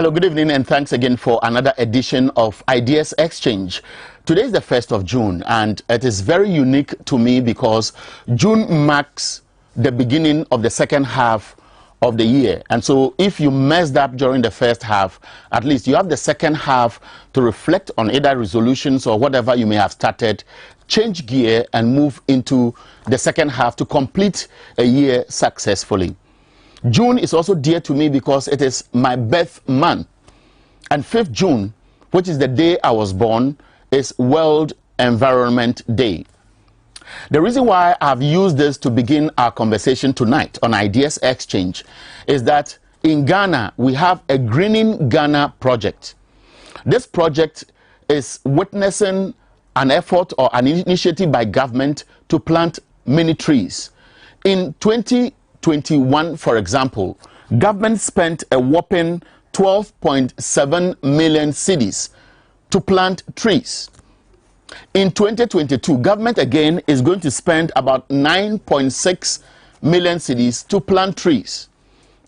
Hello, good evening, and thanks again for another edition of Ideas Exchange. Today is the 1st of June, and it is very unique to me because June marks the beginning of the second half of the year. And so if you messed up during the first half, at least you have the second half to reflect on either resolutions or whatever you may have started, change gear and move into the second half to complete a year successfully. June is also dear to me because it is my birth month. And 5th June, which is the day I was born, is World Environment Day. The reason why I've used this to begin our conversation tonight on Ideas Exchange is that in Ghana, we have a Greening Ghana project. This project is witnessing an effort or an initiative by government to plant many trees. In 2021, for example, government spent a whopping 12.7 million cedis to plant trees. In 2022, government again is going to spend about 9.6 million cedis to plant trees.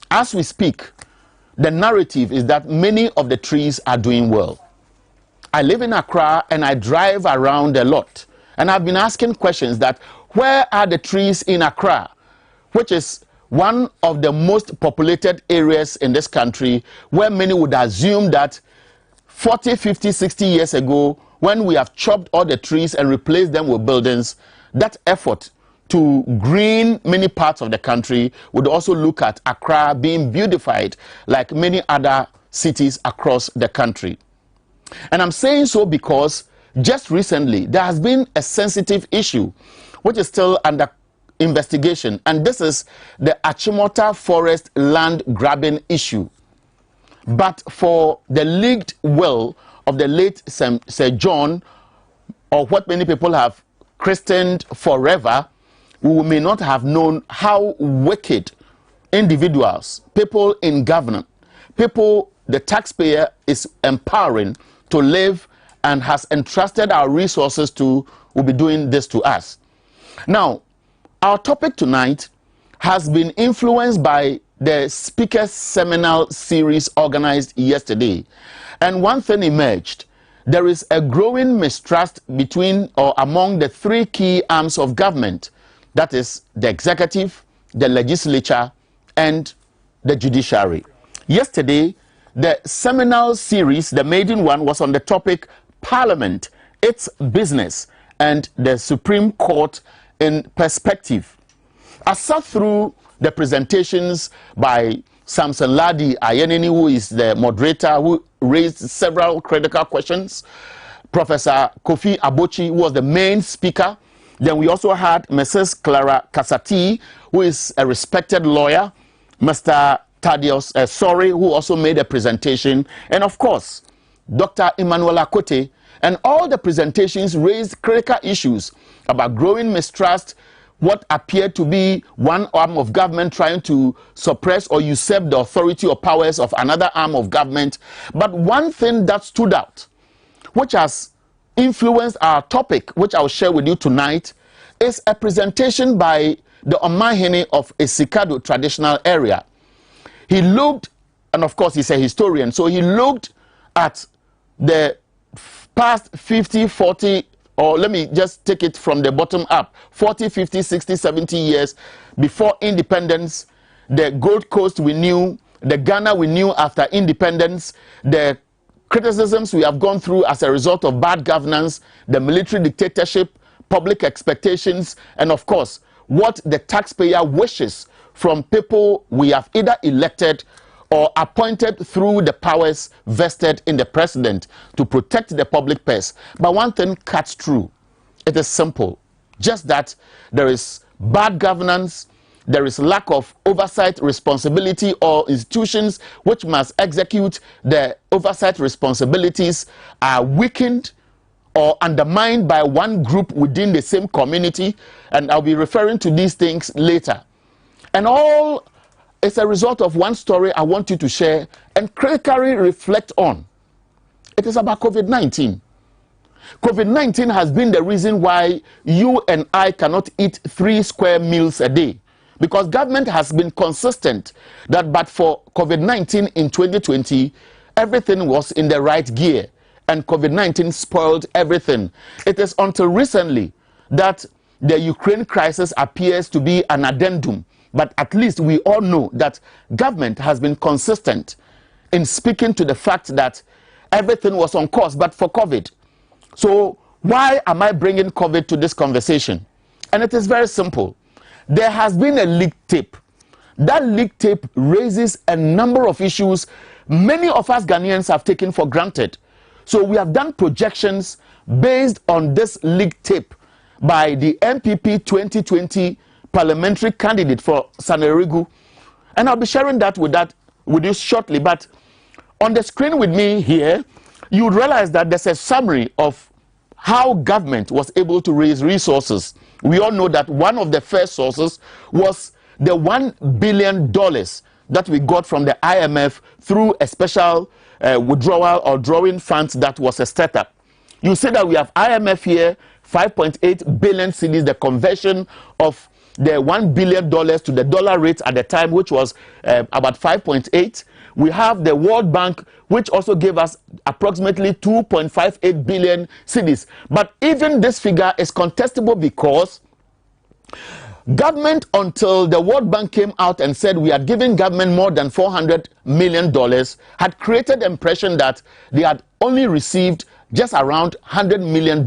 As we speak, the narrative is that many of the trees are doing well. I live in Accra and I drive around a lot, and I've been asking questions that where are the trees in Accra, which is one of the most populated areas in this country, where many would assume that 40, 50, 60 years ago, when we have chopped all the trees and replaced them with buildings, that effort to green many parts of the country would also look at Accra being beautified like many other cities across the country. And I'm saying so because just recently there has been a sensitive issue which is still under investigation, and this is the Achimota Forest land grabbing issue. But for the leaked will of the late Sir John, or what many people have christened Forever, we may not have known how wicked individuals, people in government, people the taxpayer is empowering to live and has entrusted our resources to, will be doing this to us. Now, our topic tonight has been influenced by the Speaker's Seminal series organized yesterday. And one thing emerged: there is a growing mistrust between or among the three key arms of government, that is the executive, the legislature, and the judiciary. Yesterday, the Seminal series, the maiden one, was on the topic Parliament, its business, and the Supreme Court in perspective. I sat through the presentations by Samson Ladi Ayenini, who is the moderator, who raised several critical questions. Professor Kofi Abochi, who was the main speaker. Then we also had Mrs. Clara Kasati, who is a respected lawyer. Mr. Thaddeus Sori, who also made a presentation. And of course, Dr. Emmanuel Akote. And all the presentations raised critical issues about growing mistrust, what appeared to be one arm of government trying to suppress or usurp the authority or powers of another arm of government. But one thing that stood out, which has influenced our topic, which I'll share with you tonight, is a presentation by the Omahene of Esikado traditional area. He looked, and of course he's a historian, so he looked at the past 50, 40, or let me just take it from the bottom up, 40, 50, 60, 70 years before independence, the Gold Coast we knew, the Ghana we knew after independence, the criticisms we have gone through as a result of bad governance, the military dictatorship, public expectations, and of course, what the taxpayer wishes from people we have either elected or appointed through the powers vested in the president to protect the public purse. But one thing cuts through. It is simple. Just that there is bad governance, there is lack of oversight responsibility, or institutions which must execute the oversight responsibilities are weakened or undermined by one group within the same community. And I'll be referring to these things later. And all it's a result of one story I want you to share and critically reflect on. It is about COVID-19. COVID-19 has been the reason why you and I cannot eat 3 square meals a day. Because government has been consistent that but for COVID-19 in 2020, everything was in the right gear and COVID-19 spoiled everything. It is until recently that the Ukraine crisis appears to be an addendum, but at least we all know that government has been consistent in speaking to the fact that everything was on course but for COVID. So why am I bringing COVID to this conversation? And it is very simple. There has been a leaked tape. That leaked tape raises a number of issues many of us Ghanaians have taken for granted. So we have done projections based on this leaked tape by the NPP 2020 parliamentary candidate for Sanerigu. And I'll be sharing that with you shortly. But on the screen with me here, you would realize that there's a summary of how government was able to raise resources. We all know that one of the first sources was the $1 billion that we got from the IMF through a special withdrawal or drawing funds that was a startup. You see that we have IMF here, 5.8 billion cedis, the conversion of the $1 billion to the dollar rate at the time, which was about 5.8. We have the World Bank, which also gave us approximately 2.58 billion cedis. But even this figure is contestable because government, until the World Bank came out and said we had given government more than $400 million, had created the impression that they had only received just around $100 million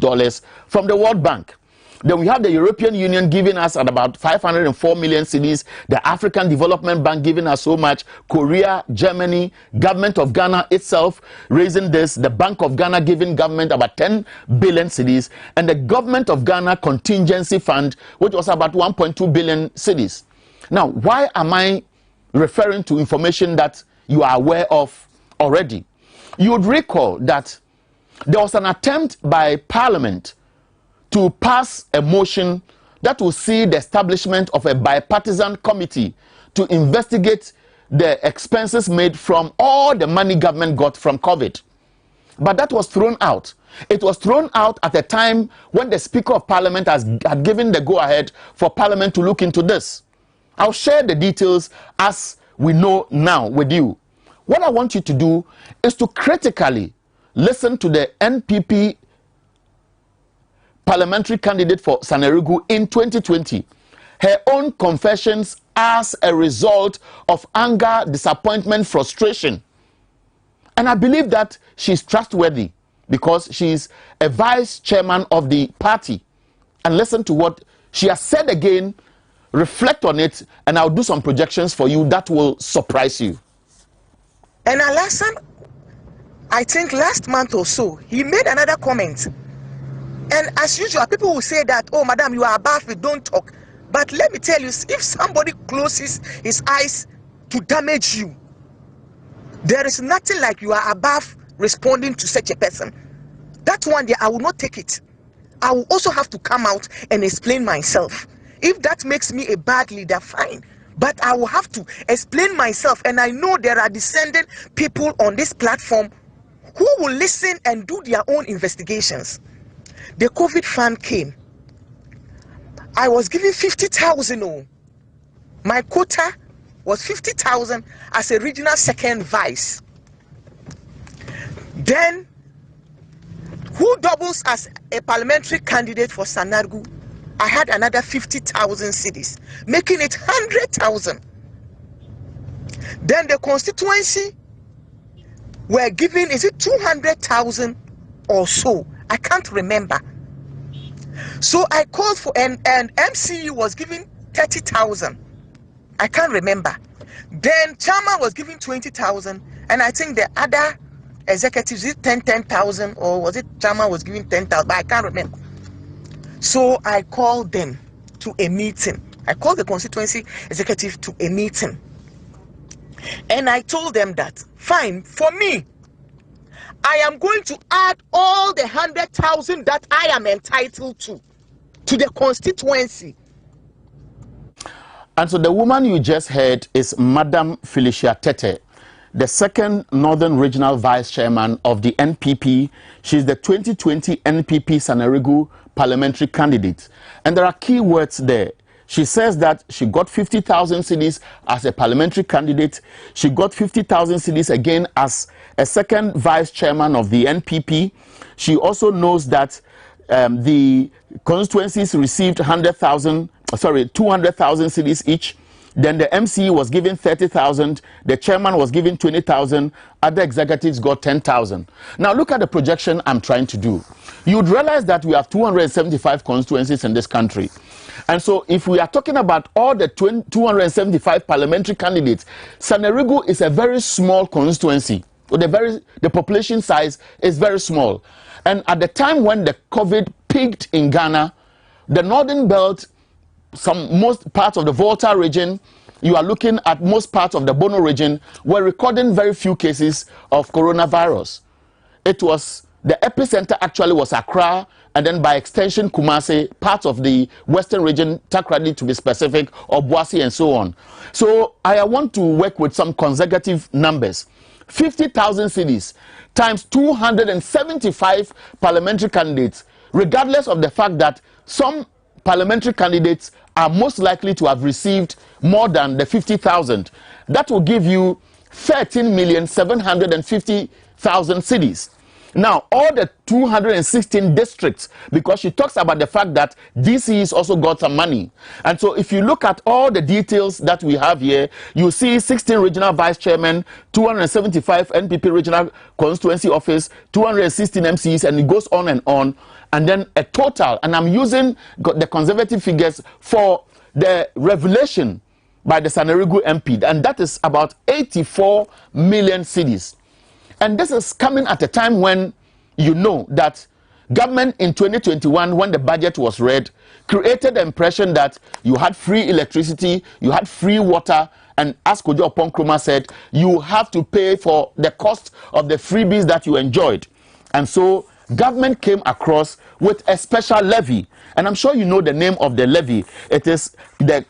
from the World Bank. Then we have the European Union giving us at about 504 million cedis, the African Development Bank giving us so much, Korea, Germany, government of Ghana itself raising this, the Bank of Ghana giving government about 10 billion cedis, and the government of Ghana contingency fund, which was about 1.2 billion cedis. Now, why am I referring to information that you are aware of already? You would recall that there was an attempt by Parliament to pass a motion that will see the establishment of a bipartisan committee to investigate the expenses made from all the money government got from COVID. But that was thrown out. It was thrown out at a time when the Speaker of Parliament had given the go-ahead for Parliament to look into this. I'll share the details as we know now with you. What I want you to do is to critically listen to the NPP parliamentary candidate for Sanerigu in 2020. Her own confessions as a result of anger, disappointment, frustration. And I believe that she's trustworthy because she's a vice chairman of the party. And listen to what she has said again, reflect on it, and I'll do some projections for you that will surprise you. And Alassane, I think last month or so, he made another comment. And as usual, people will say that, oh, madam, you are above it, don't talk. But let me tell you, if somebody closes his eyes to damage you, there is nothing like you are above responding to such a person. That one day, I will not take it. I will also have to come out and explain myself. If that makes me a bad leader, fine. But I will have to explain myself. And I know there are descendant people on this platform who will listen and do their own investigations. The COVID fund came. I was given 50,000. Oh. My quota was 50,000 as a regional second vice. Then, who doubles as a parliamentary candidate for Sanerigu? I had another 50,000 cedis, making it 100,000. Then the constituency were given, is it 200,000 or so? I can't remember. So I called for, and MCE was giving 30,000. I can't remember. Then chairman was giving 20,000, and I think the other executives is 10,000, or was it chairman was giving 10,000? But I can't remember. So I called them to a meeting. I called the constituency executive to a meeting, and I told them that fine, for me, I am going to add all the 100,000 that I am entitled to the constituency. And so the woman you just heard is Madam Felicia Tete, the second Northern Regional Vice Chairman of the NPP. She's the 2020 NPP Sanerigu parliamentary candidate. And there are key words there. She says that she got 50,000 cedis as a parliamentary candidate. She got 50,000 cedis again as a second vice chairman of the NPP. She also knows that the constituencies received 200,000 cedis each. Then the MCE was given 30,000, the chairman was given 20,000, other executives got 10,000. Now look at the projection I'm trying to do. You'd realize that we have 275 constituencies in this country. And so if we are talking about all the 275 parliamentary candidates, Sanerigu is a very small constituency. The population size is very small. And at the time when the COVID peaked in Ghana, the Northern Belt, most parts of the Volta region, you are looking at most parts of the Bono region, were recording very few cases of coronavirus. It was, the epicenter actually was Accra, and then by extension Kumasi, parts of the western region, Takrady to be specific, or Boise and so on. So I want to work with some consecutive numbers. 50,000 cedis times 275 parliamentary candidates, regardless of the fact that some parliamentary candidates are most likely to have received more than the 50,000. That will give you 13,750,000 cedis. Now, all the 216 districts, because she talks about the fact that DCs also got some money. And so if you look at all the details that we have here, you see 16 regional vice chairmen, 275 NPP regional constituency office, 216 MCs, and it goes on. And then a total, and I'm using the conservative figures for the revelation by the Sanerigu MP, and that is about 84 million cedis. And this is coming at a time when you know that government in 2021, when the budget was read, created the impression that you had free electricity, you had free water, and as Kojo Oponkroma said, you have to pay for the cost of the freebies that you enjoyed. And so government came across with a special levy, and I'm sure you know the name of the levy. It is the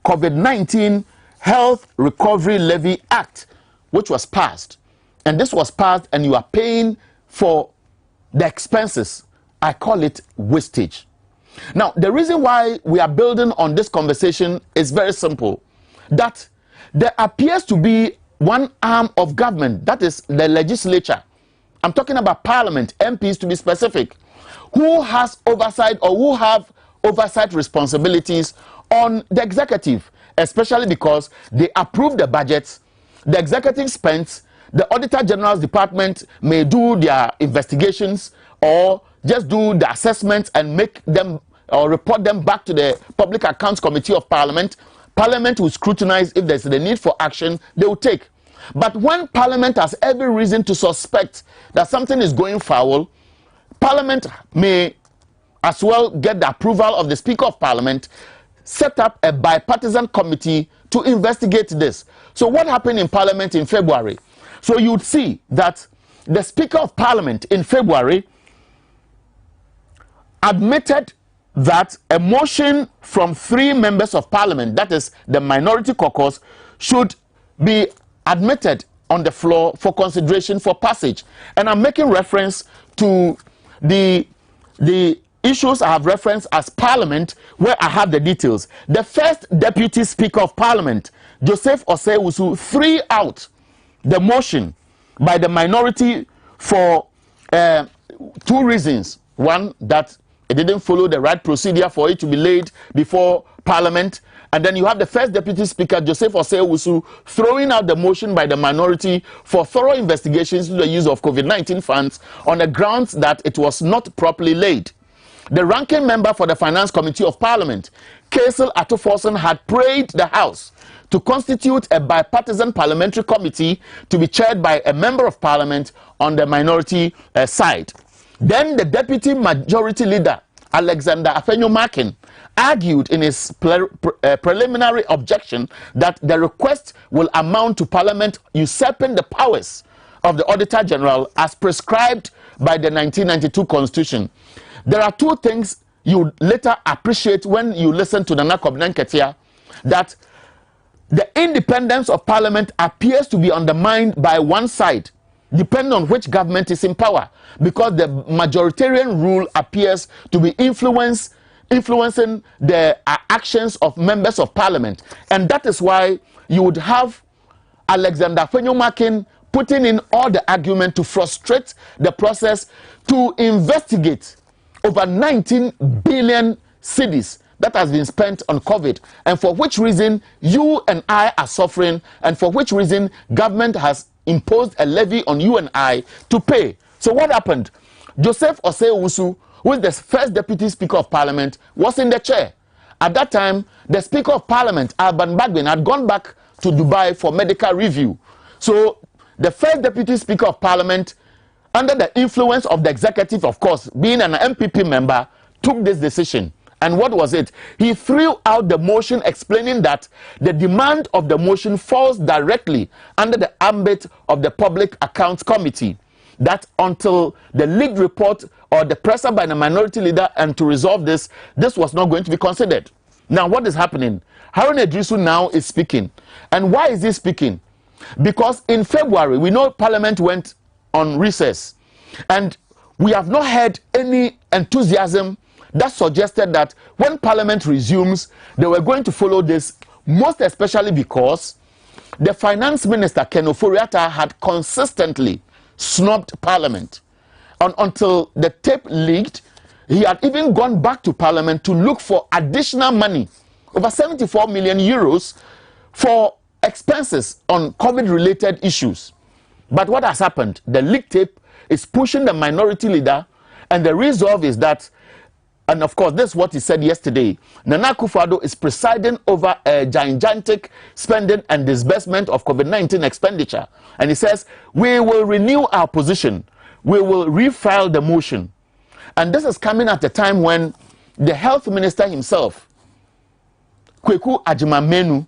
COVID-19 Health Recovery Levy Act, which was passed. And this was passed, and you are paying for the expenses. I call it wastage. Now, the reason why we are building on this conversation is very simple. That there appears to be one arm of government, that is the legislature. I'm talking about Parliament, MPs to be specific, who has oversight or who have oversight responsibilities on the executive, especially because they approve the budgets, the executive spends, the Auditor General's department may do their investigations or just do the assessments and make them or report them back to the Public Accounts Committee of Parliament. Parliament will scrutinize if there's the need for action, they will take. But when Parliament has every reason to suspect that something is going foul, Parliament may as well get the approval of the Speaker of Parliament, set up a bipartisan committee to investigate this. So what happened in Parliament in February? So you would see that the Speaker of Parliament in February admitted that a motion from 3 members of Parliament, that is the minority caucus, should be admitted on the floor for consideration for passage. And I'm making reference to the issues I have referenced as Parliament, where I have the details. The first Deputy Speaker of Parliament, Joseph Osei-Wusu, threw out the motion by the minority for 2 reasons. One, that it didn't follow the right procedure for it to be laid before Parliament. And then you have the first Deputy Speaker, Joseph Osei-Wusu, throwing out the motion by the minority for thorough investigations into the use of COVID-19 funds on the grounds that it was not properly laid. The ranking member for the Finance Committee of Parliament, Kaisel Atoforson, had prayed the House to constitute a bipartisan parliamentary committee to be chaired by a member of Parliament on the minority side. Then the Deputy Majority Leader, Alexander Afenyo-Markin, argued in his preliminary objection that the request will amount to Parliament usurping the powers of the Auditor General as prescribed by the 1992 Constitution. There are 2 things you later appreciate when you listen to Nana Kobnen Ketia, that the independence of Parliament appears to be undermined by one side, depending on which government is in power, because the majoritarian rule appears to be influenced influencing the actions of members of parliament. And that is why you would have Alexander Fenyomakin putting in all the argument to frustrate the process to investigate over 19 billion cedis that has been spent on COVID, and for which reason you and I are suffering, and for which reason government has imposed a levy on you and I to pay. So what happened? Joseph Osei-Owusu, who is the first deputy speaker of parliament, was in the chair. At that time, the speaker of parliament, Alban Bagbin, had gone back to Dubai for medical review. So the first deputy speaker of parliament, under the influence of the executive, of course, being an MPP member, took this decision. And what was it? He threw out the motion explaining that the demand of the motion falls directly under the ambit of the Public Accounts Committee. That until the leaked report or the pressure by the minority leader and to resolve this was not going to be considered. Now what is happening? Harun Idrisu now is speaking. And why is he speaking? Because in February, we know Parliament went on recess. And we have not heard any enthusiasm that suggested that when Parliament resumes, they were going to follow this, most especially because the Finance Minister, Ken Ofori-Atta, had consistently snubbed Parliament. Until the tape leaked, he had even gone back to Parliament to look for additional money, over 74 million euros, for expenses on COVID-related issues. But what has happened? The leaked tape is pushing the minority leader, and the resolve is that, and of course, this is what he said yesterday, Nana Akufo-Addo is presiding over a gigantic spending and disbursement of COVID-19 expenditure. And he says, we will renew our position. We will refile the motion. And this is coming at a time when the health minister himself, Kweku Agyeman-Manu,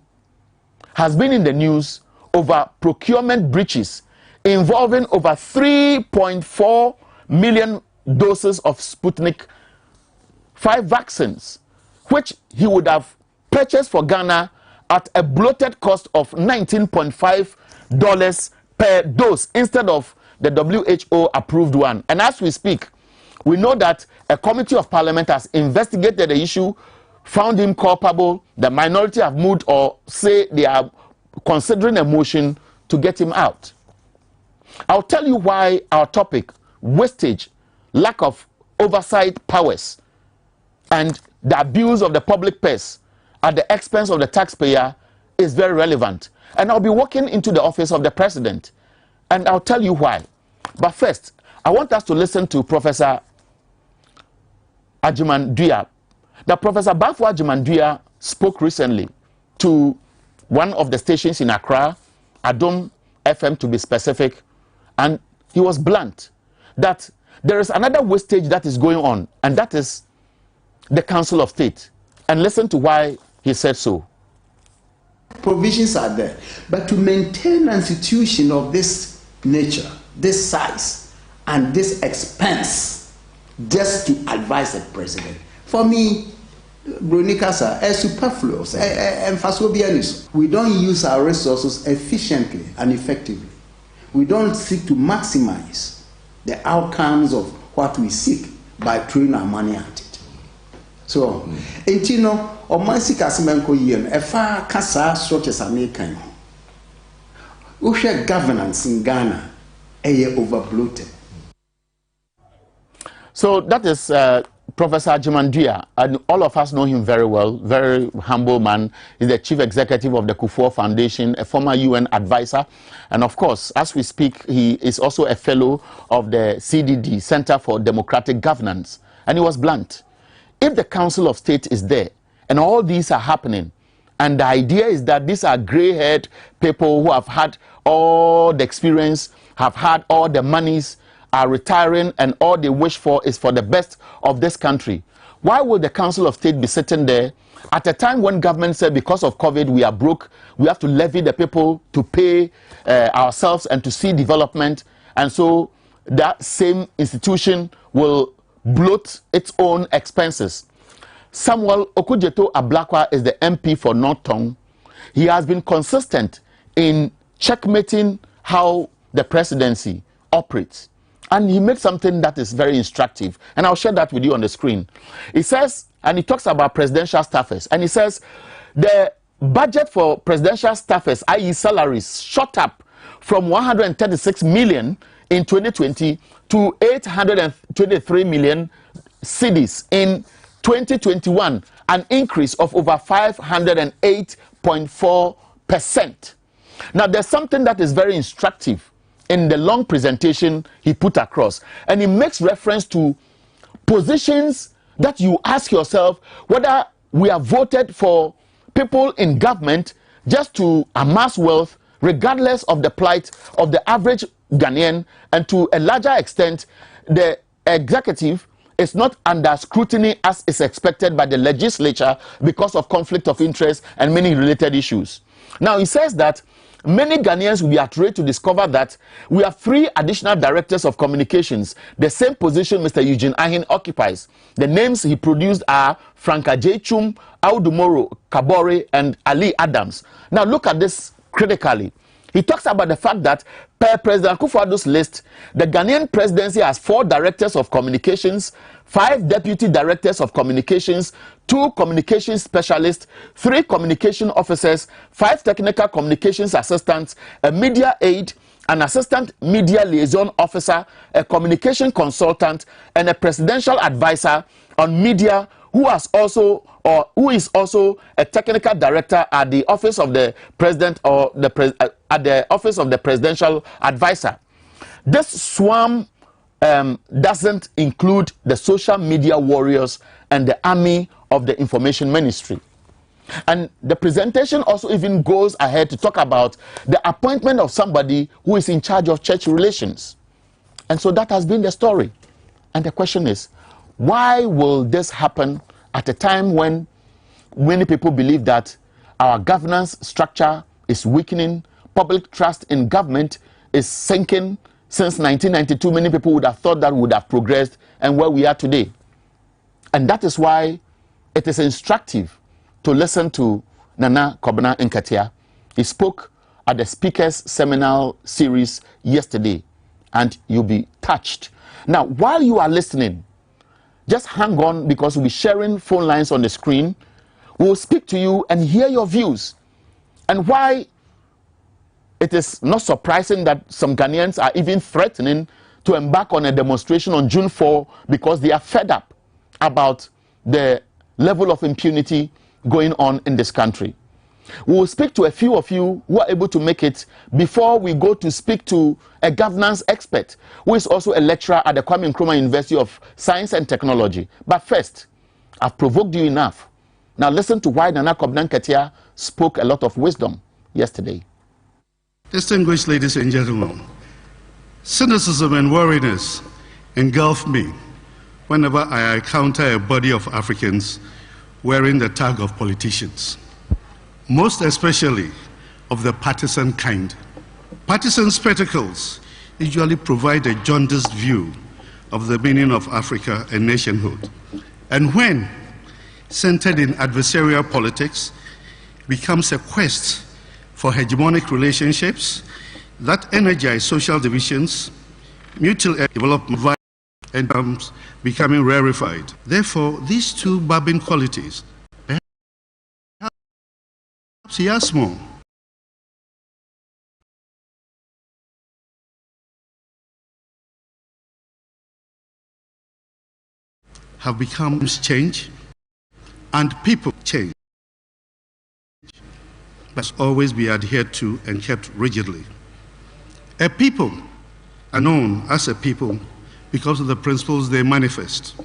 has been in the news over procurement breaches involving over 3.4 million doses of Sputnik 5 vaccines, which he would have purchased for Ghana at a bloated cost of $19.5 per dose instead of the WHO approved one. And as we speak, we know that a committee of parliament has investigated the issue, found him culpable. The minority have moved or say they are considering a motion to get him out. I'll tell you why our topic, wastage, lack of oversight powers, and the abuse of the public purse at the expense of the taxpayer is very relevant. And I'll be walking into the office of the president, and I'll tell you why. But first, I want us to listen to Professor Agyeman-Duah. Now, Professor Bafo Agyeman-Duah spoke recently to one of the stations in Accra, Adom FM to be specific, and he was blunt that there is another wastage that is going on, and that is the Council of State. And listen to why he said so. Provisions are there, but to maintain an institution of this nature, this size, and this expense, just to advise the president, for me, Bronikasa, is superfluous. We don't use our resources efficiently and effectively. We don't seek to maximize the outcomes of what we seek by throwing our money at it. So, Intino, or Mansika Simenko Yen, a far Kasa structures American. Usha governance in Ghana, a year over bloated. So that is Professor Agyeman-Duah, and all of us know him very well, very humble man. He's the chief executive of the Kufuor Foundation, a former UN advisor. And of course, as we speak, he is also a fellow of the CDD, Center for Democratic Governance. And he was blunt. If the Council of State is there, and all these are happening, and the idea is that these are gray-haired people who have had all the experience, have had all the monies, are retiring, and all they wish for is for the best of this country. Why would the Council of State be sitting there at a time when government said because of COVID we are broke, we have to levy the people to pay ourselves and to see development, and so that same institution will bloat its own expenses? Samuel Okudzeto-Ablakwa is the MP for North Tong. He has been consistent in checkmating how the presidency operates. And he made something that is very instructive. And I'll share that with you on the screen. He says, and he talks about presidential staffers. And he says, the budget for presidential staffers, i.e. salaries, shot up from 136 million in 2020 to 823 million cedis in 2021, an increase of over 508.4%. Now, there's something that is very instructive in the long presentation he put across, and he makes reference to positions that you ask yourself whether we have voted for people in government just to amass wealth, regardless of the plight of the average Ghanaian, and to a larger extent, the executive is not under scrutiny as is expected by the legislature because of conflict of interest and many related issues. Now, he says that many Ghanaians will be outraged to discover that we have 3 additional directors of communications, the same position Mr. Eugene Ahin occupies. The names he produced are Franka J. Chum, Audumoro Kabore, and Ali Adams. Now, look at this critically. He talks about the fact that per President Akufo-Addo's list, the Ghanaian presidency has 4 directors of communications, 5 deputy directors of communications, 2 communications specialists, 3 communication officers, 5 technical communications assistants, a media aide, an assistant media liaison officer, a communication consultant, and a presidential advisor on media who is also a technical director at the office of the president or at the office of the presidential advisor. This swarm doesn't include the social media warriors and the army of the information ministry. And the presentation also even goes ahead to talk about the appointment of somebody who is in charge of church relations. And so that has been the story. And the question is, why will this happen at a time when many people believe that our governance structure is weakening, public trust in government is sinking? Since 1992, many people would have thought that we would have progressed and where we are today. And that is why it is instructive to listen to Nana Kobana Nkatia. He spoke at the Speakers Seminar Series yesterday, and you'll be touched. Now, while you are listening, just hang on, because we'll be sharing phone lines on the screen. We'll speak to you and hear your views and why it is not surprising that some Ghanaians are even threatening to embark on a demonstration on June 4 because they are fed up about the level of impunity going on in this country. We will speak to a few of you who are able to make it before we go to speak to a governance expert who is also a lecturer at the Kwame Nkrumah University of Science and Technology. But first, I've provoked you enough. Now listen to why Nana Kobana Nkatia spoke a lot of wisdom yesterday. Distinguished ladies and gentlemen, cynicism and weariness engulf me whenever I encounter a body of Africans wearing the tag of politicians, most especially of the partisan kind. Partisan spectacles usually provide a jaundiced view of the meaning of Africa and nationhood. And when centered in adversarial politics, becomes a quest for hegemonic relationships that energize social divisions, mutual development, and becoming rarefied. Therefore, these 2 barbing qualities, perhaps Yasmo, have become change, and people change, must always be adhered to and kept rigidly. A people are known as a people because of the principles they manifest.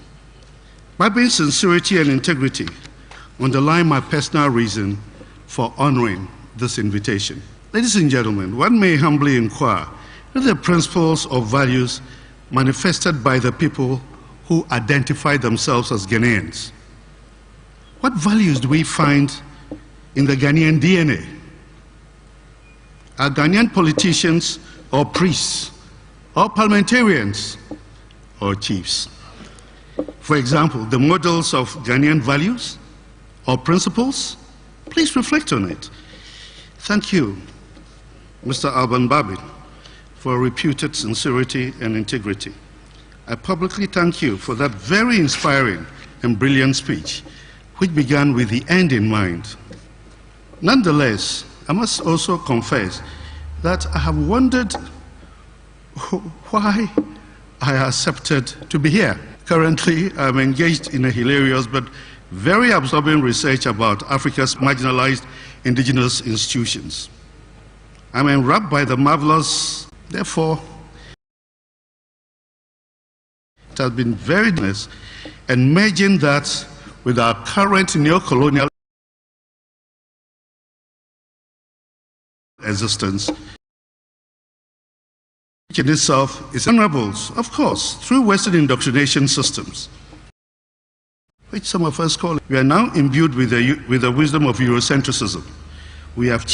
By being sincerity and integrity underlie my personal reason for honoring this invitation. Ladies and gentlemen, one may humbly inquire whether the principles or values manifested by the people who identify themselves as Ghanaians. What values do we find in the Ghanaian DNA? Are Ghanaian politicians or priests or parliamentarians or chiefs? For example, the models of Ghanaian values or principles? Please reflect on it. Thank you, Mr. Alban Babin, for reputed sincerity and integrity. I publicly thank you for that very inspiring and brilliant speech, which began with the end in mind. Nonetheless, I must also confess that I have wondered why I accepted to be here. Currently, I'm engaged in a hilarious but very absorbing research about Africa's marginalized indigenous institutions. I'm enwrapped by the marvelous, therefore, it has been very nice, and merging that with our current neo-colonial existence, which in itself is honorable, of course, through Western indoctrination systems, which some of us call it. We are now imbued with the wisdom of Eurocentrism. We have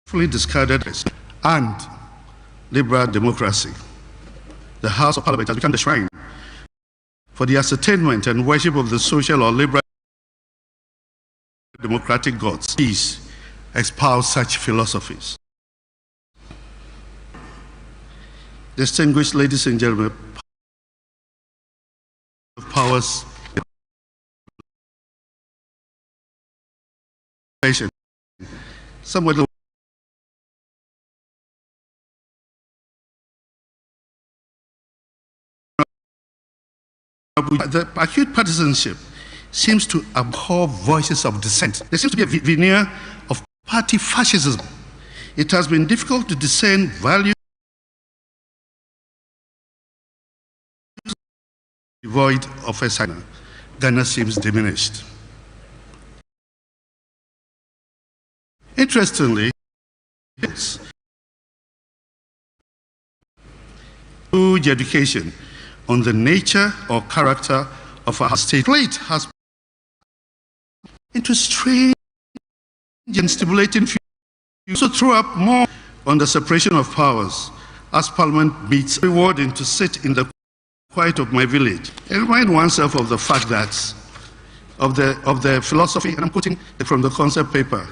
fully discarded and liberal democracy. The House of Parliament has become the shrine for the ascertainment and worship of the social or liberal democratic gods. These espouse such philosophies. Distinguished ladies and gentlemen, powers, somewhat the acute partisanship seems to abhor voices of dissent. There seems to be a veneer of party fascism. It has been difficult to discern values devoid of a sign. Ghana seems diminished. Interestingly, huge education on the nature or character of our state plate has into strange and stimulating views. Also throw up more on the separation of powers as Parliament meets. Rewarding to sit in the quiet of my village and remind oneself of the fact that of the philosophy, and I'm quoting from the concept paper,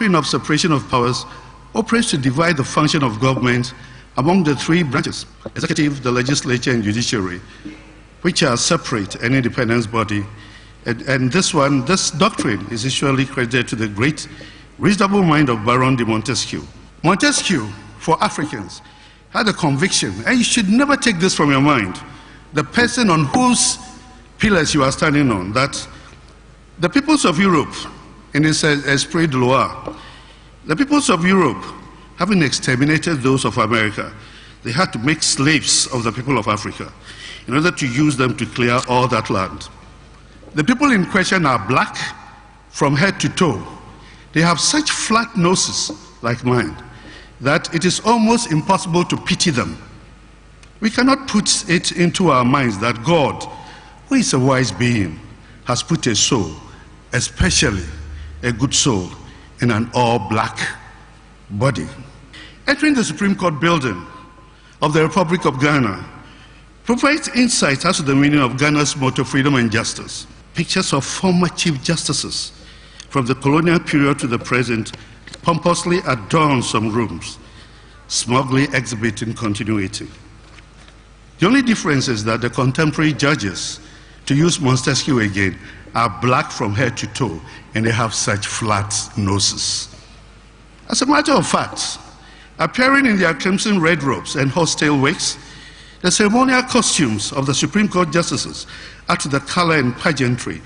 of separation of powers operates to divide the function of government among the three branches, executive, the legislature, and judiciary, which are separate and independent body. And this doctrine is usually credited to the great reasonable mind of Baron de Montesquieu. Montesquieu, for Africans, had a conviction, and you should never take this from your mind, the person on whose pillars you are standing on, that the peoples of Europe, in his Esprit de Loi, the peoples of Europe, having exterminated those of America, they had to make slaves of the people of Africa in order to use them to clear all that land. The people in question are black from head to toe. They have such flat noses, like mine, that it is almost impossible to pity them. We cannot put it into our minds that God, who is a wise being, has put a soul, especially a good soul, in an all-black body. Entering the Supreme Court building of the Republic of Ghana provides insight as to the meaning of Ghana's motto, freedom and justice. Pictures of former chief justices from the colonial period to the present pompously adorn some rooms, smugly exhibiting continuity. The only difference is that the contemporary judges, to use Montesquieu again, are black from head to toe, and they have such flat noses. As a matter of fact, appearing in their crimson red robes and horsetail wigs, the ceremonial costumes of the Supreme Court justices add to the color and pageantry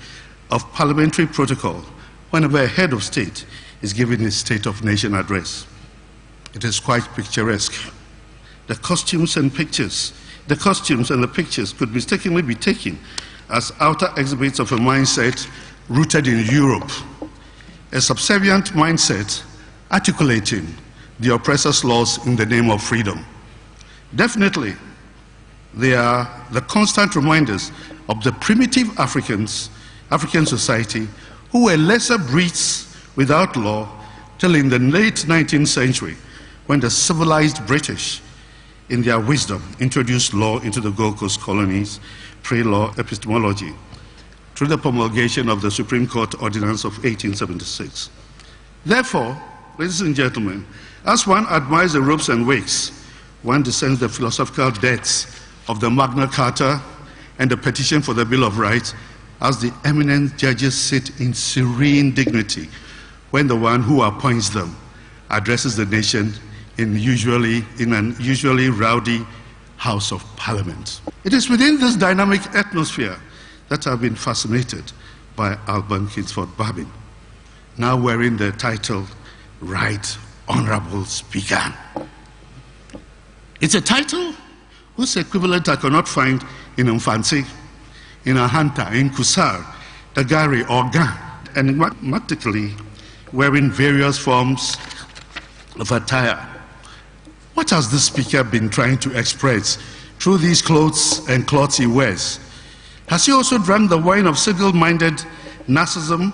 of parliamentary protocol whenever a head of state is giving his State of Nation address. It is quite picturesque. The costumes and the pictures could mistakenly be taken as outer exhibits of a mindset rooted in Europe, a subservient mindset articulating the oppressor's laws in the name of freedom. Definitely, they are the constant reminders of the primitive African society who were lesser breeds without law till in the late 19th century, when the civilized British, in their wisdom, introduced law into the Gold Coast colonies, pre-law epistemology. through the promulgation of the Supreme Court Ordinance of 1876. Therefore, ladies and gentlemen, as one admires the ropes and wakes, one discerns the philosophical depths of the Magna Carta and the petition for the Bill of Rights as the eminent judges sit in serene dignity when the one who appoints them addresses the nation in an usually rowdy House of Parliament. It is within this dynamic atmosphere that I've been fascinated by Alban Kingsford Babin, now wearing the title Right Honorable Speaker. It's a title whose equivalent I cannot find in Mfansi, in Ahanta, in Kusar, Dagari, or Gan, and enigmatically wearing various forms of attire. What has this speaker been trying to express through these clothes and cloths he wears? Has he also drunk the wine of single-minded narcissism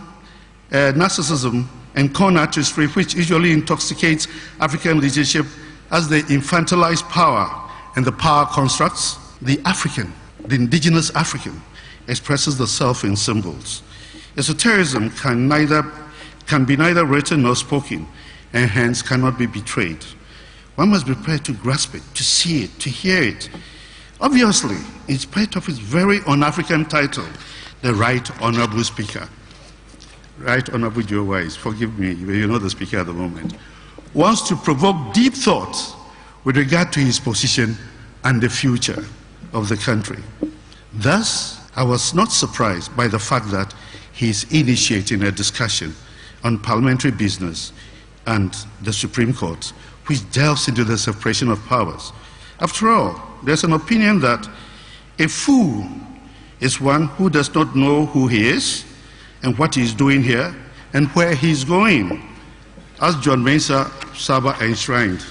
and corn artistry, which usually intoxicates African leadership as they infantilize power and the power constructs? The African, the indigenous African, expresses the self in symbols. Esotericism can be neither written nor spoken, and hence cannot be betrayed. One must be prepared to grasp it, to see it, to hear it. Obviously, in spite of its very un-African title, the Right Honorable Speaker, Right Honorable Joe Wise, forgive me, you know the speaker at the moment, wants to provoke deep thought with regard to his position and the future of the country. Thus, I was not surprised by the fact that he is initiating a discussion on parliamentary business and the Supreme Court, which delves into the separation of powers. After all, there's an opinion that a fool is one who does not know who he is and what he's doing here and where he's going, as John Mensah Saba enshrined.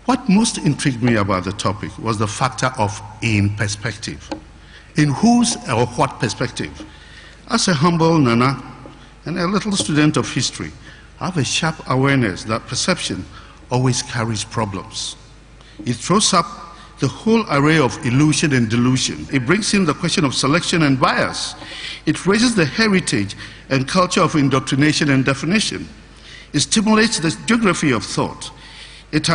What most intrigued me about the topic was the factor of in perspective. In whose or what perspective? As a humble Nana and a little student of history, I have a sharp awareness that perception always carries problems. It throws up the whole array of illusion and delusion. It brings in the question of selection and bias. It raises the heritage and culture of indoctrination and definition. It stimulates the geography of thought. It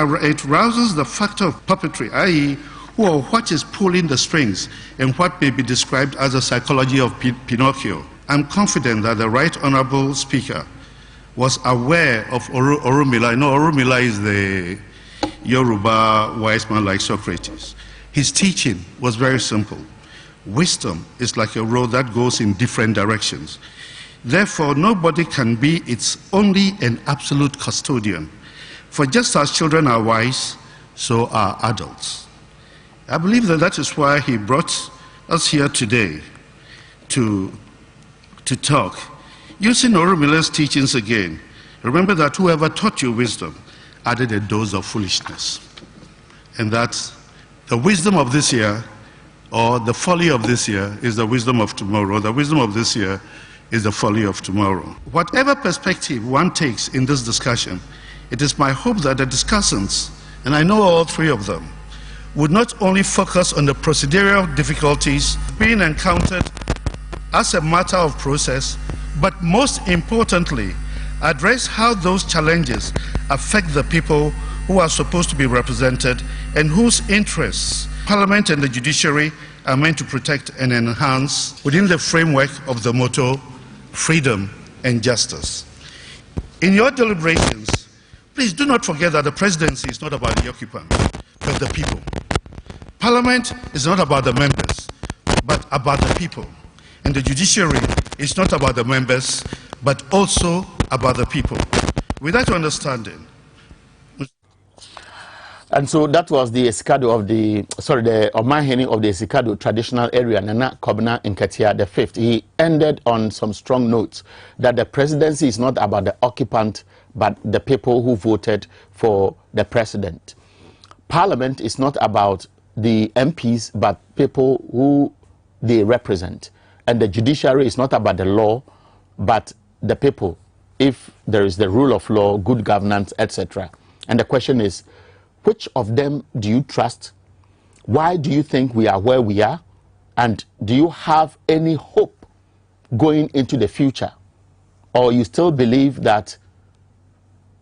rouses the factor of puppetry, i.e., who or what is pulling the strings and what may be described as a psychology of Pinocchio. I'm confident that the Right Honorable Speaker was aware of Orunmila. I know Orunmila is the Yoruba wise man like Socrates. His teaching was very simple. Wisdom is like a road that goes in different directions. Therefore, nobody can be its only and absolute custodian. For just as children are wise, so are adults. I believe that that is why he brought us here today to talk. Using Orunmila's teachings again, remember that whoever taught you wisdom added a dose of foolishness. And that the wisdom of this year, or the folly of this year, is the wisdom of tomorrow. The wisdom of this year is the folly of tomorrow. Whatever perspective one takes in this discussion, it is my hope that the discussants, and I know all three of them, would not only focus on the procedural difficulties being encountered as a matter of process, but most importantly, address how those challenges affect the people who are supposed to be represented and whose interests Parliament and the judiciary are meant to protect and enhance within the framework of the motto, freedom and justice. In your deliberations, please do not forget that the presidency is not about the occupant, but the people. Parliament is not about the members, but about the people. And the judiciary is not about the members, but also about the people. With that understanding. And so that was the Esikado of the Omaheni of the Esikado traditional area, Nana Kobna Nketia the Fifth. He ended on some strong notes that the presidency is not about the occupant, but the people who voted for the president. Parliament is not about the MPs, but people who they represent. And the judiciary is not about the law, but the people, if there is the rule of law, good governance, etc. And the question is, which of them do you trust? Why do you think we are where we are? And do you have any hope going into the future? Or you still believe that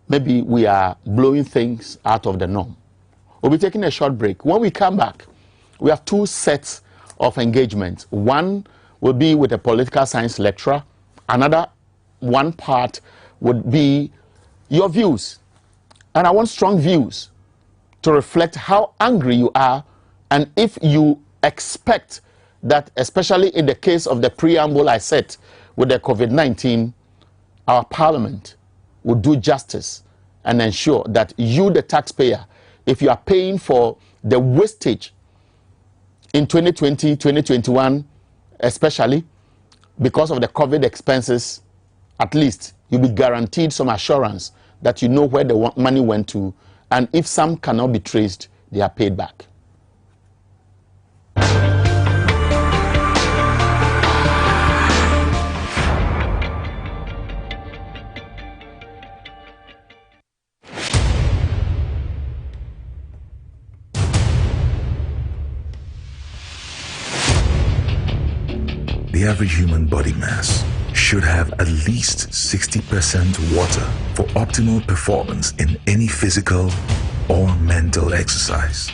maybe we are blowing things out of the norm? We'll be taking a short break. When we come back, we have two sets of engagements. One will be with a political science lecturer. Another one part would be your views. And I want strong views to reflect how angry you are, and if you expect that, especially in the case of the preamble I set with the COVID-19, our parliament will do justice and ensure that you, the taxpayer, if you are paying for the wastage in 2020, 2021, especially because of the COVID expenses, at least you'll be guaranteed some assurance that you know where the money went to, and if some cannot be traced, they are paid back. The average human body mass should have at least 60% water for optimal performance in any physical or mental exercise.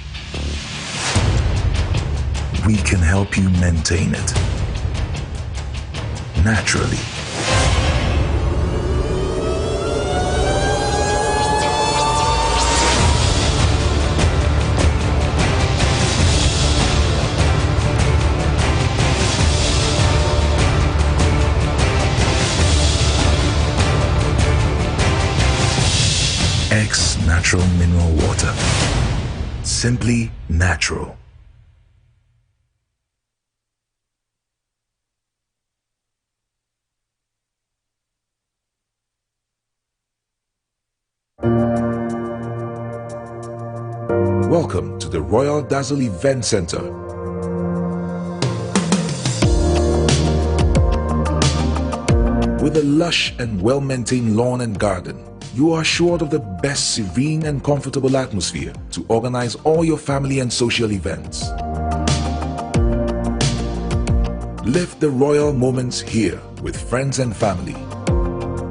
We can help you maintain it naturally. X Natural Mineral Water. Simply natural. Welcome to the Royal Dazzle Event Center. With a lush and well-maintained lawn and garden, you are assured of the best serene and comfortable atmosphere to organize all your family and social events. Live the royal moments here with friends and family.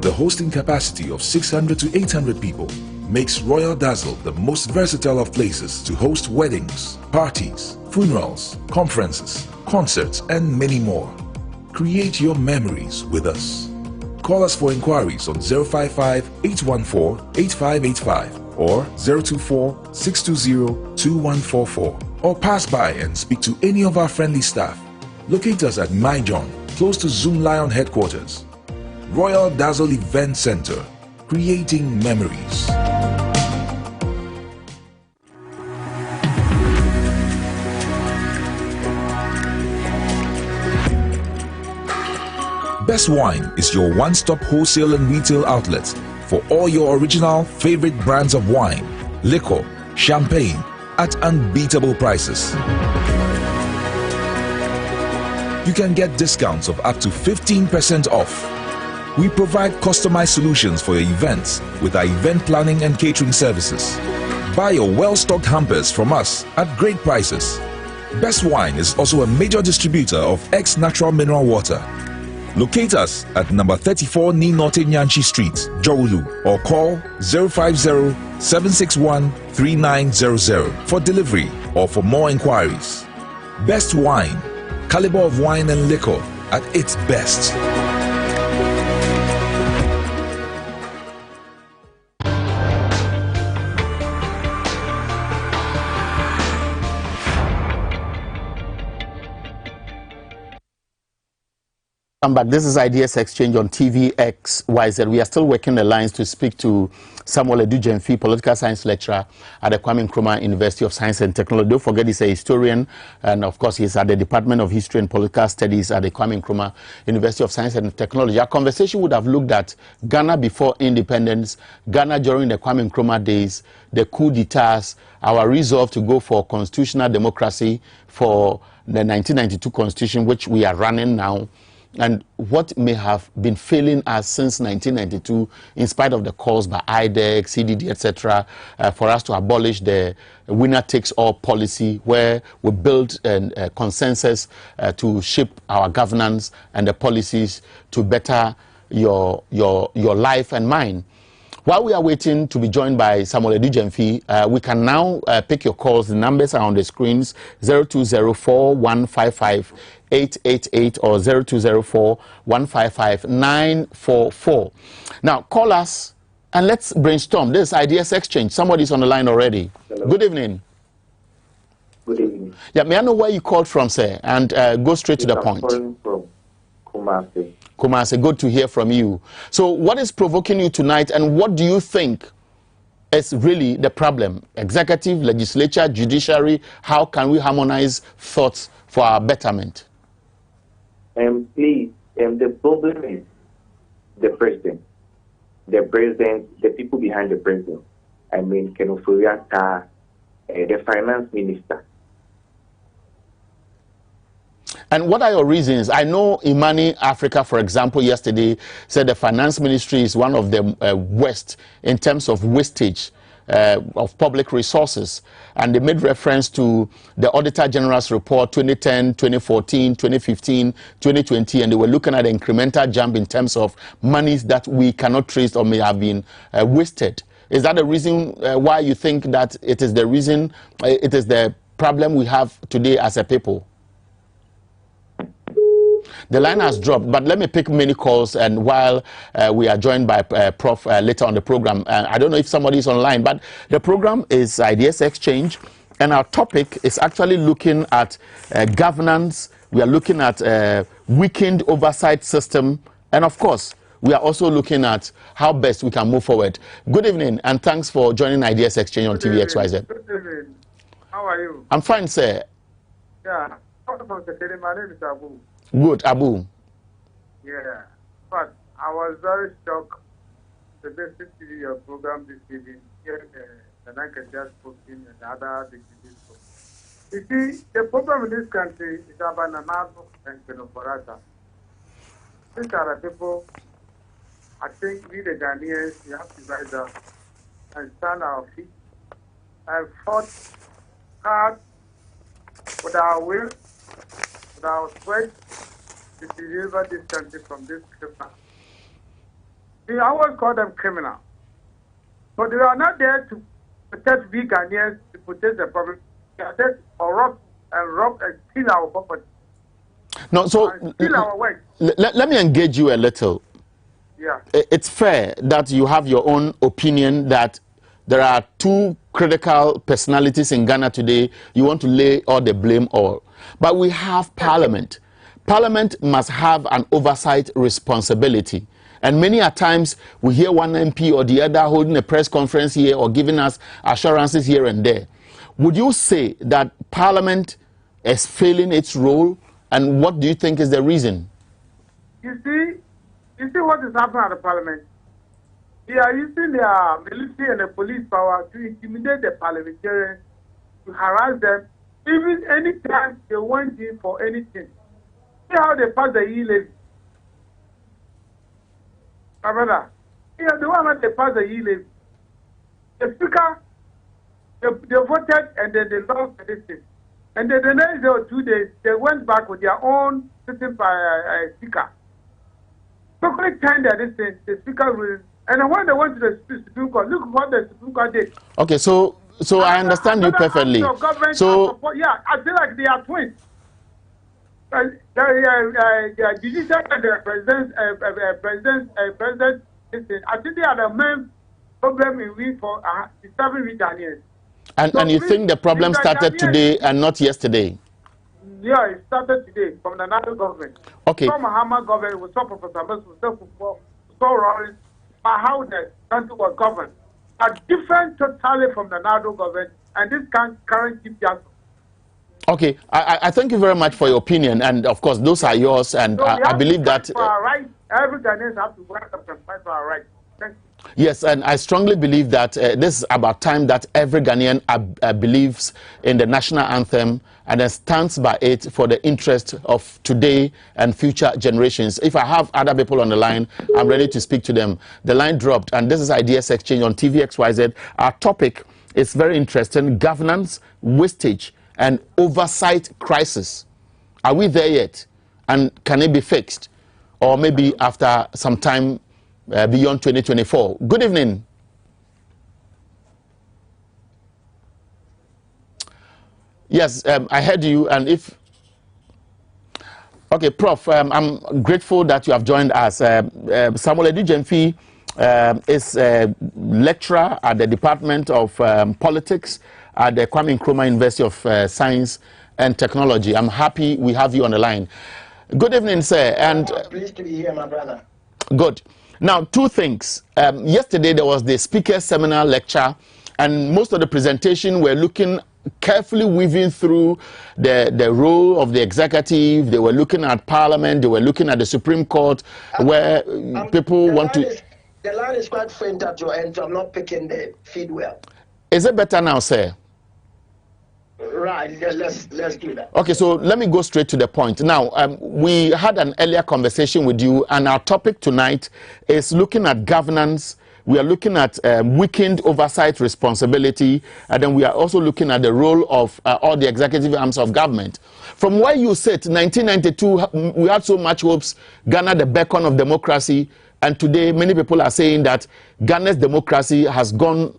The hosting capacity of 600 to 800 people makes Royal Dazzle the most versatile of places to host weddings, parties, funerals, conferences, concerts, and many more. Create your memories with us. Call us for inquiries on 055-814-8585 or 024-620-2144, or pass by and speak to any of our friendly staff. Locate us at Myjohn, close to Zoom Lion headquarters. Royal Dazzle Event Center, creating memories. Best Wine is your one-stop wholesale and retail outlet for all your original favorite brands of wine, liquor, champagne at unbeatable prices. You can get discounts of up to 15% off. We provide customized solutions for your events with our event planning and catering services. Buy your well-stocked hampers from us at great prices. Best Wine is also a major distributor of X Natural Mineral Water. Locate us at number 34 Norte Nyanchi Street, Jowulu, or call 050-761-3900 for delivery or for more inquiries. Best Wine, caliber of wine and liquor at its best. Welcome back. This is Ideas Exchange on TVXYZ. We are still working the lines to speak to Samuel Edujemfi, political science lecturer at the Kwame Nkrumah University of Science and Technology. Don't forget, he's a historian, and of course, he's at the Department of History and Political Studies at the Kwame Nkrumah University of Science and Technology. Our conversation would have looked at Ghana before independence, Ghana during the Kwame Nkrumah days, the coup d'etats, our resolve to go for constitutional democracy for the 1992 constitution, which we are running now. and what may have been failing us since 1992, in spite of the calls by IDEC, CDD, etc., for us to abolish the winner-takes-all policy, where we build a consensus to shape our governance and the policies to better your life and mine. While we are waiting to be joined by Samuel Edujemfi, we can now pick your calls. The numbers are on the screens: 0204-155-888 or 0204-155-944. Now, call us and let's brainstorm. This Ideas Exchange. Somebody's on the line already. Hello. Good evening. Good evening. Yeah, may I know where you called from, sir? And go straight to the point. I'm calling from Kumasi. Kumasi, good to hear from you. So what is provoking you tonight, and what do you think is really the problem? Executive, legislature, judiciary, how can we harmonize thoughts for our betterment? Please, the problem is the president, the people behind the president. I mean, Kenoforiata, the finance minister. And what are your reasons? I know Imani Africa, for example, yesterday said the finance ministry is one of the worst in terms of wastage of public resources. And they made reference to the Auditor General's report 2010, 2014, 2015, 2020, and they were looking at an incremental jump in terms of monies that we cannot trace or may have been wasted. Is that the reason why you think that it is the reason, it is the problem we have today as a people? The line has dropped, but let me pick many calls, and while we are joined by Prof later on the program, I don't know if somebody is online, but the program is Ideas Exchange, and our topic is actually looking at governance. We are looking at weakened oversight system, and of course, we are also looking at how best we can move forward. Good evening, and thanks for joining Ideas Exchange on TV XYZ. Good evening. How are you? I'm fine, sir. Yeah. My name is Abu. Good, Abu. Yeah. But I was very shocked to listen to your program this evening, hearing the Nigerian spoken and the other dignitaries. You see, the problem in this country is about Nanado and Kenoforata. These are the people, I think we the Ghanaians, we have to rise up and stand our feet and fought hard with our will, with our sweat, to deliver this country from this criminal. We always call them criminal. But they are not there to protect we Ghanaians, to protect the public. They are there to corrupt and steal our property. No, so steal our wealth. Let me engage you a little. Yeah. It's fair that you have your own opinion that there are two critical personalities in Ghana today. You want to lay all the blame all. But we have Parliament. Parliament must have an oversight responsibility. And many a times we hear one MP or the other holding a press conference here or giving us assurances here and there. Would you say that Parliament is failing its role? And what do you think is the reason? You see what is happening at the Parliament? They are using their military and the police power to intimidate the parliamentarians, to harass them, even any time they want in for anything. See how they pass the e-levy. My brother, the one that they pass the e-levy. The speaker, they voted and then they lost the thing. And then the next day or 2 days, they went back with their own sitting speaker. So quick time that the speaker will. And when they went to the Supreme Court, look what the Supreme Court did. Okay, so I understand you perfectly. So yeah, I feel like they are twins. The judicial and the president, I think they are the main problem in we for disturbing with Ghanaians. And you think the problem started today and not yesterday? Yeah, it started today from the national government. Okay. From Muhammad government, we saw Professor Abbas, we saw Rollins, how the country was governed are different totally from the Nado government and this current Chief Justice. Okay, I thank you very much for your opinion, and of course those are yours, and so I believe that for our rights. Every Ghanaians have to work up and fight for our rights. Thank you. Yes, and I strongly believe that this is about time that every Ghanaian believes in the national anthem and then stands by it for the interest of today and future generations. If I have other people on the line, I'm ready to speak to them. The line dropped, and this is Ideas Exchange on TVXYZ. Our topic is very interesting: governance, wastage, and oversight crisis. Are we there yet? And can it be fixed? Or maybe after some time beyond 2024. Good evening. Yes, I heard you, and if... Okay, Prof, I'm grateful that you have joined us. Samuel Edujemfi is a lecturer at the Department of Politics at the Kwame Nkrumah University of Science and Technology. I'm happy we have you on the line. Good evening, sir. And I'm pleased to be here, my brother. Good. Now, two things. Yesterday, there was the speaker's seminar lecture, and most of the presentation were looking carefully weaving through the role of the executive. They were looking at Parliament. They were looking at the Supreme Court, where people want to... The line is quite faint at your end, so I'm not picking the feed well. Is it better now, sir? Right, let's do that. Okay, so let me go straight to the point. Now, we had an earlier conversation with you, and our topic tonight is looking at governance. We are looking at weakened oversight responsibility, and then we are also looking at the role of all the executive arms of government. From where you sit, 1992, we had so much hopes, Ghana the beacon of democracy, and today many people are saying that Ghana's democracy has gone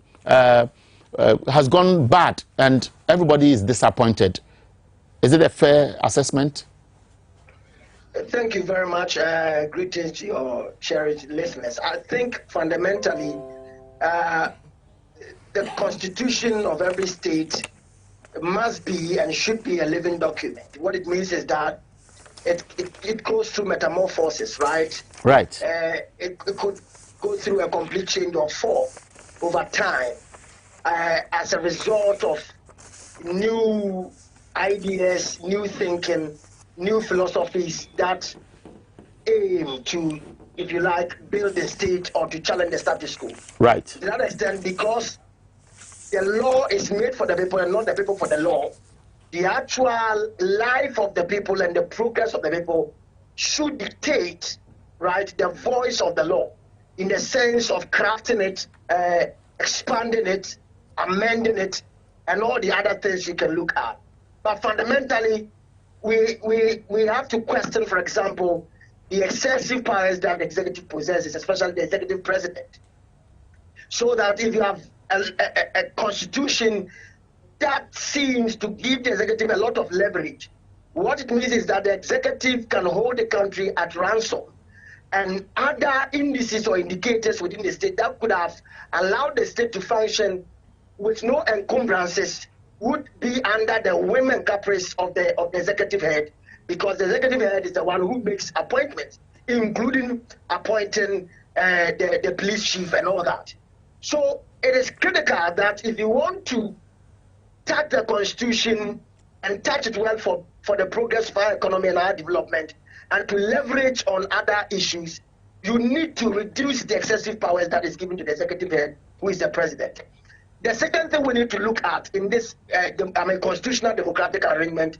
bad, and everybody is disappointed. Is it a fair assessment? Thank you very much. Greetings to your cherished listeners. I think fundamentally, the constitution of every state must be and should be a living document. What it means is that it goes through metamorphosis, right? Right. It could go through a complete change of form over time. As a result of new ideas, new thinking, new philosophies that aim to, if you like, build the state or to challenge the status quo. Right. To that extent, because the law is made for the people and not the people for the law, the actual life of the people and the progress of the people should dictate, right, the voice of the law in the sense of crafting it, expanding it, amending it, and all the other things you can look at. But fundamentally, we have to question, for example, the excessive powers that the executive possesses, especially the executive president. So that if you have a constitution that seems to give the executive a lot of leverage, what it means is that the executive can hold the country at ransom, and other indices or indicators within the state that could have allowed the state to function with no encumbrances would be under the whim and caprice of the executive head, because the executive head is the one who makes appointments, including appointing the police chief and all that. So it is critical that if you want to touch the constitution and touch it well for the progress of our economy and our development, and to leverage on other issues, you need to reduce the excessive powers that is given to the executive head, who is the president. The second thing we need to look at in this constitutional democratic arrangement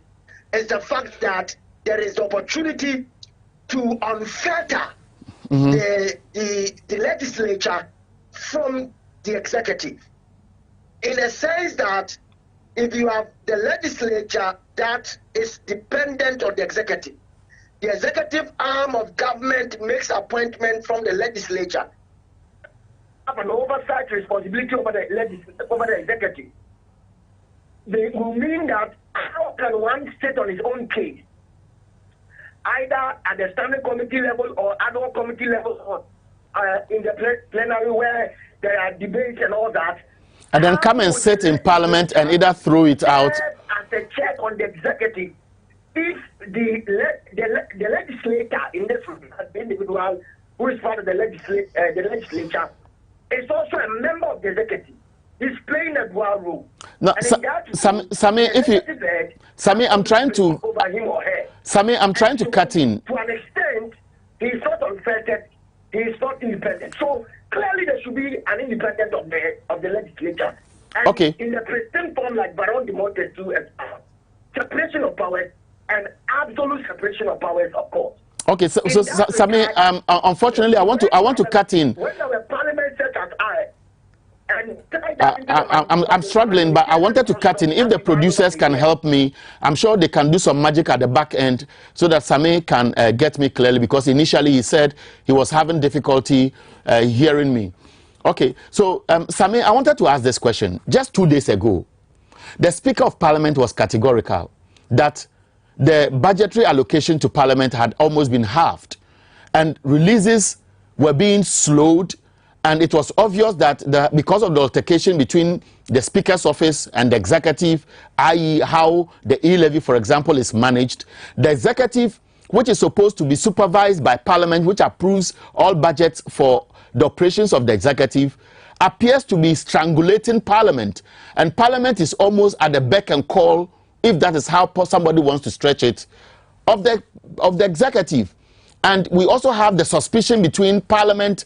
is the fact that there is the opportunity to unfetter the legislature from the executive, in a sense that if you have the legislature that is dependent on the executive arm of government makes appointment from the legislature, have an oversight responsibility over the executive. They will mean that how can one sit on his own case, either at the standing committee level or ad hoc committee level, or in the plenary where there are debates and all that, and then come and sit in Parliament and either throw it out as a check on the executive. If the legislator, in this the individual who is part of the legislature, is also a member of the executive. He's playing a dual role. No, Sami, I'm trying to over him or her. Sami, I'm trying to cut in. To an extent, he sort of fettered He is not independent. So clearly there should be an independent of the legislature. And okay. In the pristine form like Baron de Montesquieu, separation of powers and absolute separation of powers, of course. Okay, so Sami, unfortunately, I want to cut in. When there were parliament such as I'm struggling, but I wanted to cut in. If the producers can help me, I'm sure they can do some magic at the back end so that Sami can get me clearly, because initially he said he was having difficulty hearing me. Okay, so Sami, I wanted to ask this question. Just 2 days ago, the Speaker of Parliament was categorical that the budgetary allocation to Parliament had almost been halved, and releases were being slowed, and it was obvious that because of the altercation between the Speaker's office and the executive, i.e. how the e-levy, for example, is managed, the executive, which is supposed to be supervised by Parliament, which approves all budgets for the operations of the executive, appears to be strangulating Parliament, and Parliament is almost at the beck and call, if that is how somebody wants to stretch it, of the executive. And we also have the suspicion between Parliament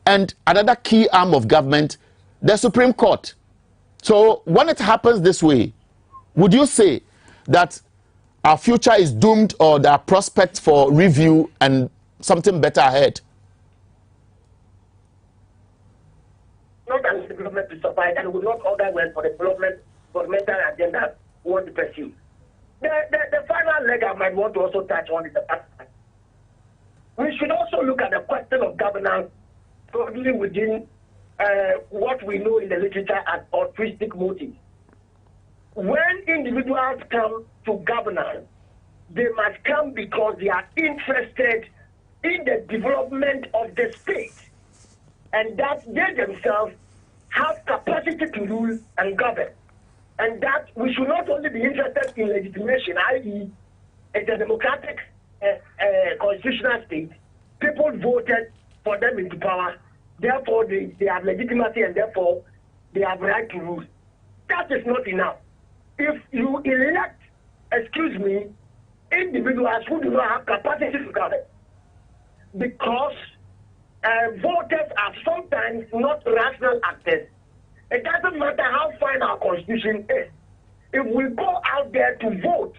and another key arm of government, the Supreme Court. So when it happens this way, would you say that our future is doomed, or there are prospects for review and something better ahead? Not as development to survive, and we will not order well for the developmental agenda we want to pursue. The final leg I might want to also touch on is the fact that we should also look at the question of governance probably within what we know in the literature as altruistic motives. When individuals come to governance, they must come because they are interested in the development of the state, and that they themselves have capacity to rule and govern. And that we should not only be interested in legitimation, i.e. it's a democratic constitutional state. People voted for them into power, therefore they have legitimacy, and therefore they have right to rule. That is not enough. If you elect, individuals who do not have capacity to govern, because voters are sometimes not rational actors, it doesn't matter how fine our constitution is. If we go out there to vote,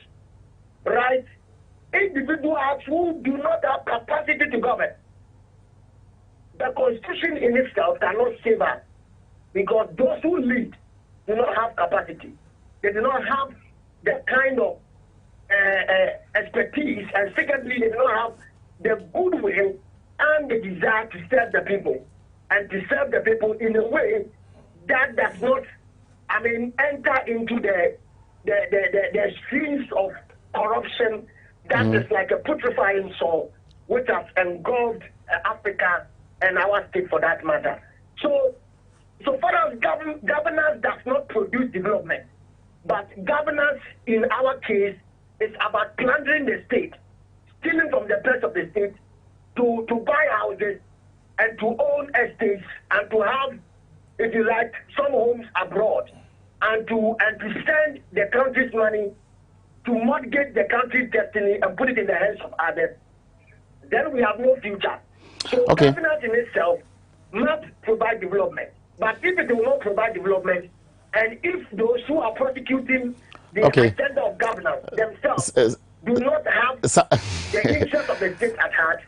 right, individuals who do not have capacity to govern, the constitution in itself cannot save us, because those who lead do not have capacity. They do not have the kind of expertise, and secondly, they do not have the goodwill and the desire to serve the people, and to serve the people in a way that does not, enter into the streams of corruption that is like a putrefying sore, which has engulfed Africa and our state for that matter. So far as governance does not produce development, but governance in our case is about plundering the state, stealing from the purse of the state to buy houses and to own estates and to have, if you like, some homes abroad, and to send the country's money to mortgage the country's destiny and put it in the hands of others, then we have no future. So governance in itself must provide development. But if it will not provide development, and if those who are prosecuting the agenda of governance themselves do not have the interest of the state at heart,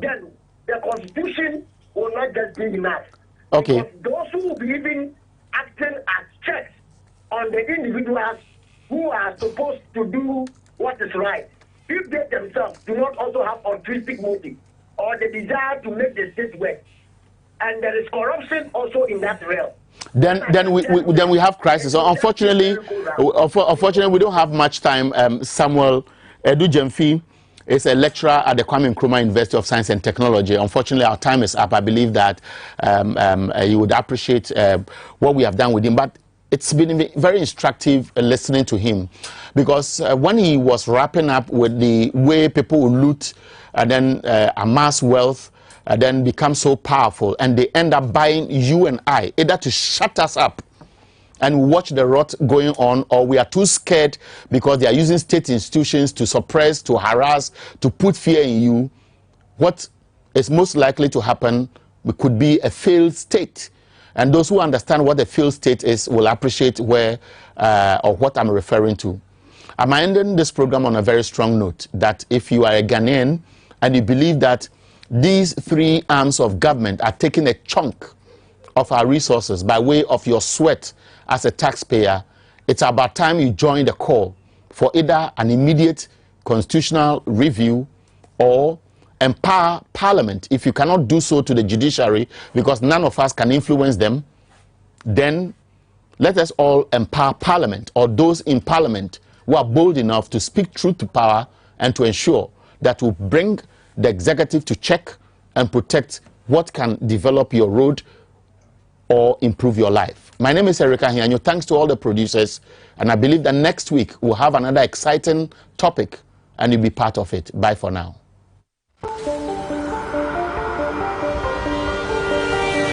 then the constitution will not just be enough. Because those who will be even acting as checks on the individuals who are supposed to do what is right, if they themselves do not also have altruistic motive or the desire to make the state work, and there is corruption also in that realm, then we have crisis. So unfortunately, we don't have much time. Samuel Edu Jemfi is a lecturer at the Kwame Nkrumah University of Science and Technology. Unfortunately, our time is up. I believe that you would appreciate what we have done with him. But it's been very instructive listening to him, because when he was wrapping up with the way people will loot and then amass wealth, then become so powerful, and they end up buying you and I, either to shut us up and watch the rot going on, or we are too scared because they are using state institutions to suppress, to harass, to put fear in you. What is most likely to happen could be a failed state. And those who understand what a failed state is will appreciate where or what I'm referring to. I'm ending this program on a very strong note that if you are a Ghanaian and you believe that these three arms of government are taking a chunk of our resources by way of your sweat as a taxpayer, it's about time you join the call for either an immediate constitutional review or empower Parliament. If you cannot do so to the judiciary, because none of us can influence them, then let us all empower Parliament, or those in Parliament who are bold enough to speak truth to power and to ensure that we bring the executive to check and protect what can develop your road or improve your life. My name is Erica Hianyo. Thanks to all the producers, and I believe that next week we'll have another exciting topic and you'll be part of it. Bye for now.